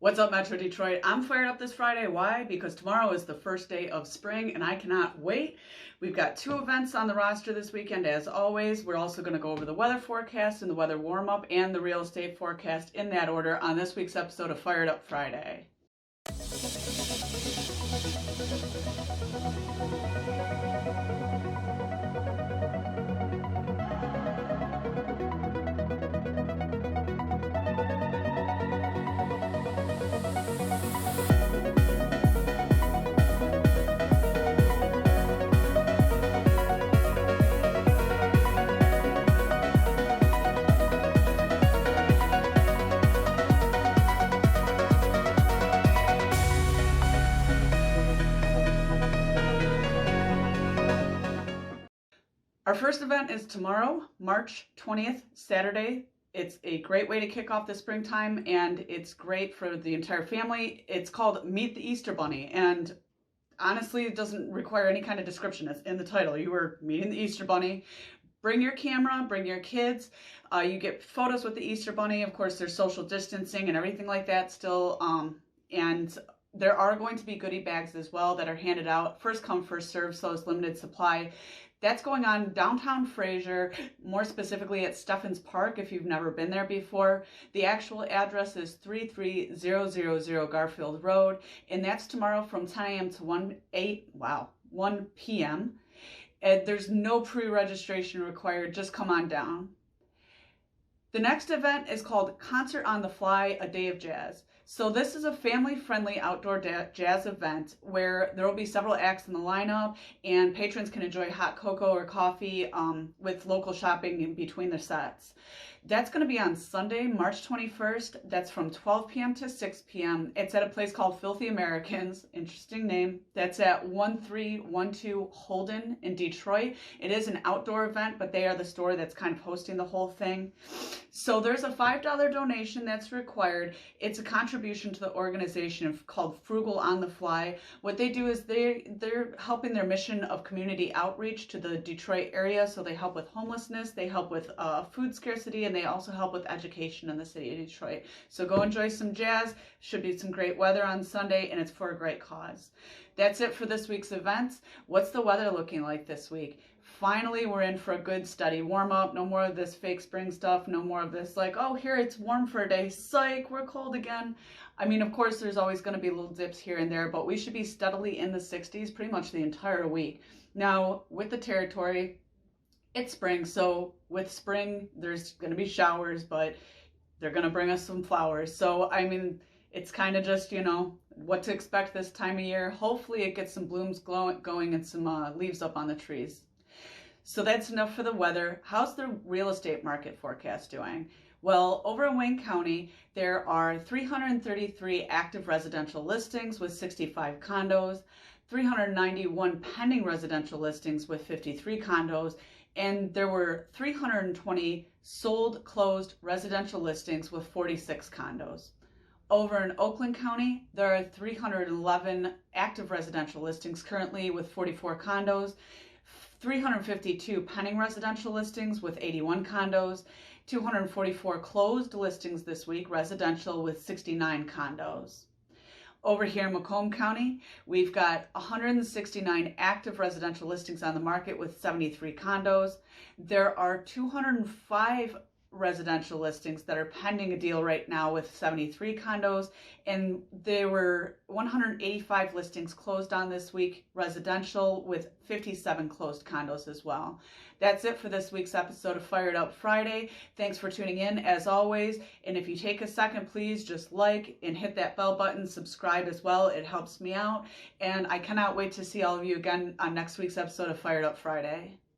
What's up, Metro Detroit? I'm fired up this Friday. Why? Because tomorrow is the first day of spring and I cannot wait. We've got two events on the roster this weekend, as always. We're also going to go over the weather forecast and the weather warm up and the real estate forecast in that order on this week's episode of Fired Up Friday. Our first event is tomorrow, March 20th, Saturday. It's a great way to kick off the springtime, and it's great for the entire family. It's called Meet the Easter Bunny, and honestly, it doesn't require any kind of description. It's in the title. You are meeting the Easter Bunny. Bring your camera, bring your kids. You get photos with the Easter Bunny. Of course, there's social distancing and everything like that still. And there are going to be goodie bags as well that are handed out. First come, first serve, so it's limited supply. That's going on downtown Fraser, more specifically at Steffens Park if you've never been there before. The actual address is 33000 Garfield Road, and that's tomorrow from 10 a.m. to 1 p.m. There's no pre-registration required, just come on down. The next event is called Concert on the Fly, A Day of Jazz. So this is a family-friendly outdoor jazz event where there will be several acts in the lineup and patrons can enjoy hot cocoa or coffee with local shopping in between the sets. That's going to be on Sunday, March 21st. That's from 12 p.m. to 6 p.m. It's at a place called Filthy Americans. Interesting name. That's at 1312 Holden in Detroit. It is an outdoor event, but they are the store that's kind of hosting the whole thing. So there's a $5 donation that's required. It's a contribution to the organization called Frugal on the Fly. What they do is they're helping their mission of community outreach to the Detroit area. So they help with homelessness, they help with food scarcity, and they also help with education in the city of Detroit. So go enjoy some jazz. Should be some great weather on Sunday, and it's for a great cause. That's it for this week's events. What's the weather looking like this week? Finally, we're in for a good steady warm up. No more of this fake spring stuff. No more of this like, oh, here it's warm for a day. Psych, we're cold again. I mean, of course, there's always going to be little dips here and there, but we should be steadily in the 60s pretty much the entire week. Now, with the territory, it's spring. So with spring, there's going to be showers, but they're going to bring us some flowers. So, I mean, it's kind of just, what to expect this time of year. Hopefully it gets some blooms going and some leaves up on the trees. So that's enough for the weather. How's the real estate market forecast doing? Well, over in Wayne County, there are 333 active residential listings with 65 condos, 391 pending residential listings with 53 condos, and there were 320 sold closed residential listings with 46 condos. Over in Oakland County, there are 311 active residential listings currently with 44 condos, 352 pending residential listings with 81 condos, 244 closed listings this week, residential with 69 condos. Over here in Macomb County, we've got 169 active residential listings on the market with 73 condos. There are 205 residential listings that are pending a deal right now with 73 condos, and there were 185 listings closed on this week, residential, with 57 closed condos as well. That's it for this week's episode of Fired Up Friday. Thanks for tuning in as always, and if you take a second, please just like and hit that bell button, subscribe as well. It helps me out, and I cannot wait to see all of you again on next week's episode of Fired Up Friday.